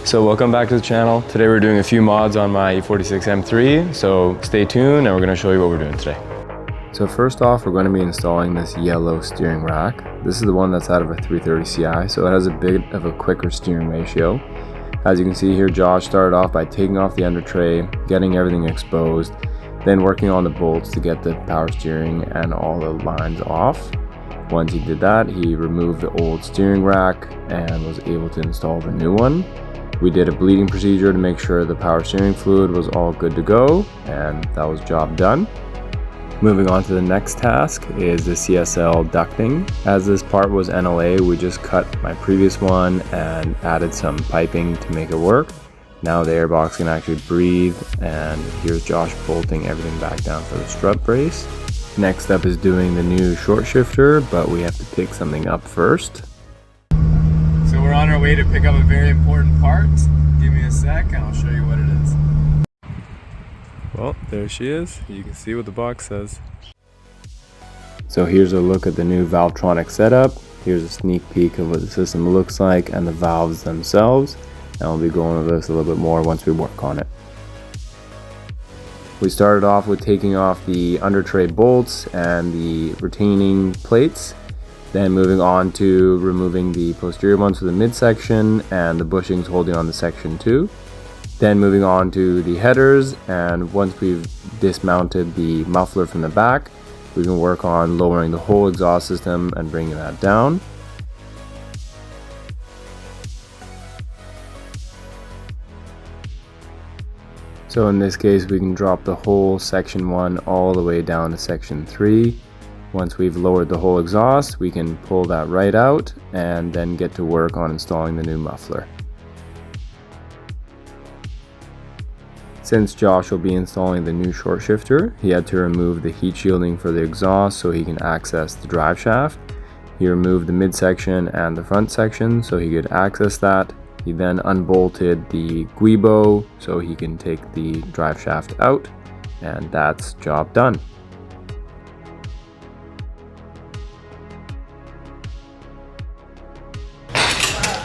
So welcome back to the channel. Today we're doing a few mods on my E46 M3, so stay tuned and we're going to show you what we're doing today. So first off, we're going to be installing this yellow steering rack. This is the one that's out of a 330 Ci, so it has a bit of a quicker steering ratio. As you can see here, Josh started off by taking off the under tray, getting everything exposed, then working on the bolts to get the power steering and all the lines off. Once he did that, he removed the old steering rack and was able to install the new one. We did a bleeding procedure to make sure the power steering fluid was all good to go, and that was job done. Moving on to the next task is the CSL ducting. As this part was NLA, we just cut my previous one and added some piping to make it work. Now the airbox can actually breathe, and here's Josh bolting everything back down for the strut brace. Next up is doing the new short shifter, but we have to pick something up first. So we're on our way to pick up a very important part. Give me a sec and I'll show you what it is. Well, there she is. You can see what the box says. So here's a look at the new Valvetronic setup. Here's a sneak peek of what the system looks like and the valves themselves. And we'll be going over this a little bit more once we work on it. We started off with taking off the under tray bolts and the retaining plates, then moving on to removing the posterior ones for the midsection and the bushings holding on the section 2. Then moving on to the headers, and once we've dismounted the muffler from the back, we can work on lowering the whole exhaust system and bringing that down. So in this case, we can drop the whole section 1 all the way down to section 3. Once we've lowered the whole exhaust, we can pull that right out and then get to work on installing the new muffler. Since Josh will be installing the new short shifter, he had to remove the heat shielding for the exhaust so he can access the drive shaft. He removed the midsection and the front section so he could access that. He then unbolted the guibo so he can take the drive shaft out, and that's job done.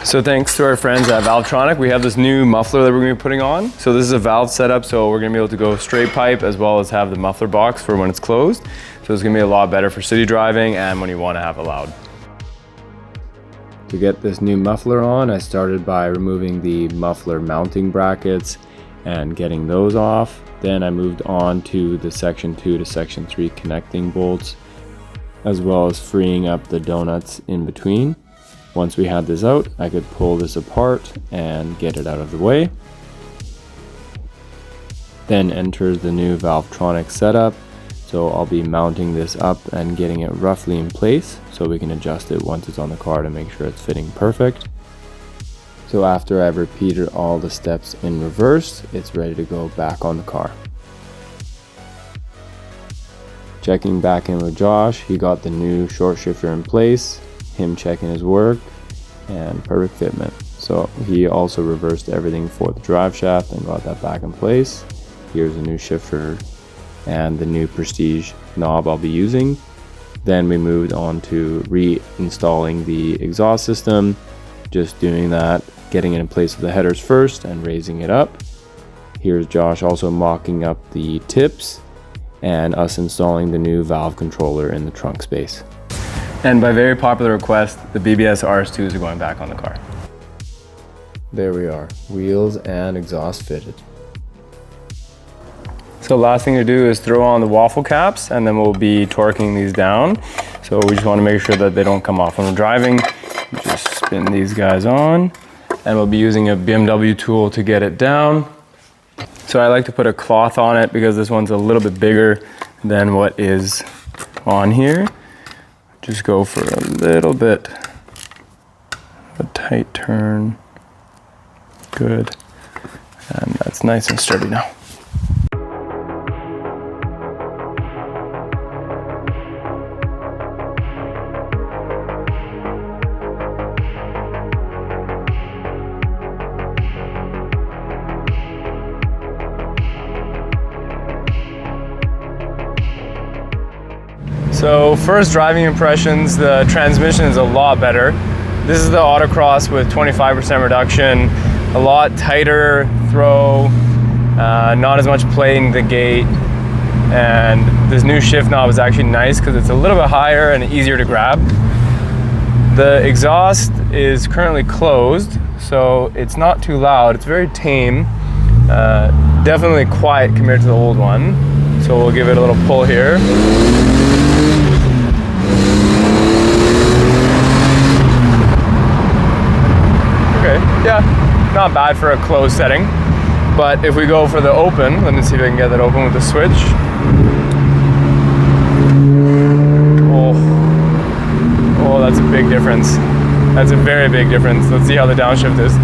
So thanks to our friends at Valvetronic, we have this new muffler that we're going to be putting on. So this is a valve setup, so we're going to be able to go straight pipe as well as have the muffler box for when it's closed. So it's going to be a lot better for city driving and when you want to have it loud. To get this new muffler on, I started by removing the muffler mounting brackets and getting those off. Then I moved on to the section 2 to section 3 connecting bolts, as well as freeing up the donuts in between. Once we had this out, I could pull this apart and get it out of the way. Then enters the new Valvetronic setup. So I'll be mounting this up and getting it roughly in place so we can adjust it once it's on the car to make sure it's fitting perfect. So after I've repeated all the steps in reverse, it's ready to go back on the car. Checking back in with Josh, he got the new short shifter in place, him checking his work, and perfect fitment. So he also reversed everything for the drive shaft and got that back in place. Here's a new shifter and the new Prestige knob I'll be using. Then we moved on to reinstalling the exhaust system, just doing that, getting it in place with the headers first and raising it up. Here's Josh also mocking up the tips and us installing the new valve controller in the trunk space. And by very popular request, the BBS RS2s are going back on the car. There we are, wheels and exhaust fitted. So last thing to do is throw on the waffle caps, and then we'll be torquing these down. So we just want to make sure that they don't come off when we're driving. Just spin these guys on, and we'll be using a BMW tool to get it down. So I like to put a cloth on it because this one's a little bit bigger than what is on here. Just go for a little bit of a tight turn. Good. And that's nice and sturdy now. So first driving impressions, the transmission is a lot better. This is the autocross with 25% reduction. a lot tighter throw, not as much play in the gate, and this new shift knob is actually nice because it's a little bit higher and easier to grab. The exhaust is currently closed, so it's not too loud. It's very tame, definitely quiet compared to the old one. So we'll give it a little pull here. Okay, yeah, not bad for a closed setting. But if we go for the open, let me see if I can get that open with the switch. Oh, that's a big difference. That's a very big difference. Let's see how the downshift is.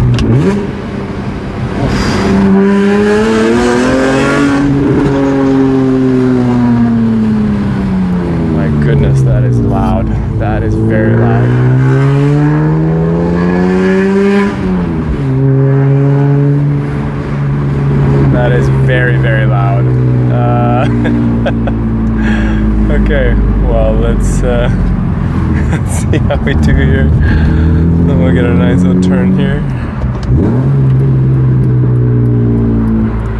My goodness, that is loud. That is very loud. That is very, very loud. Okay, well, let's see how we do here. Then we'll get a nice little turn here.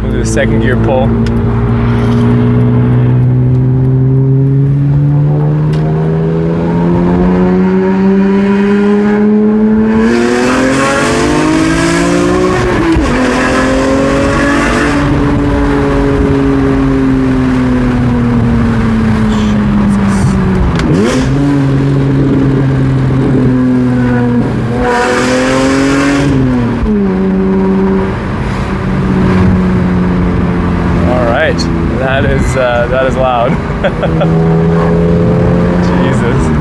We'll do a second gear pull. That is loud. Jesus.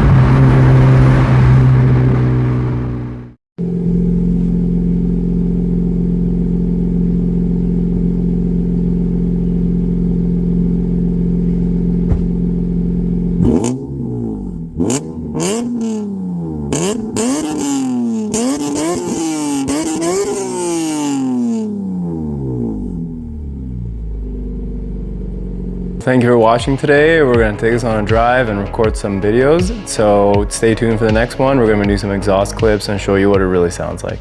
Thank you for watching today. We're going to take this on a drive and record some videos. So stay tuned for the next one. We're going to do some exhaust clips and show you what it really sounds like.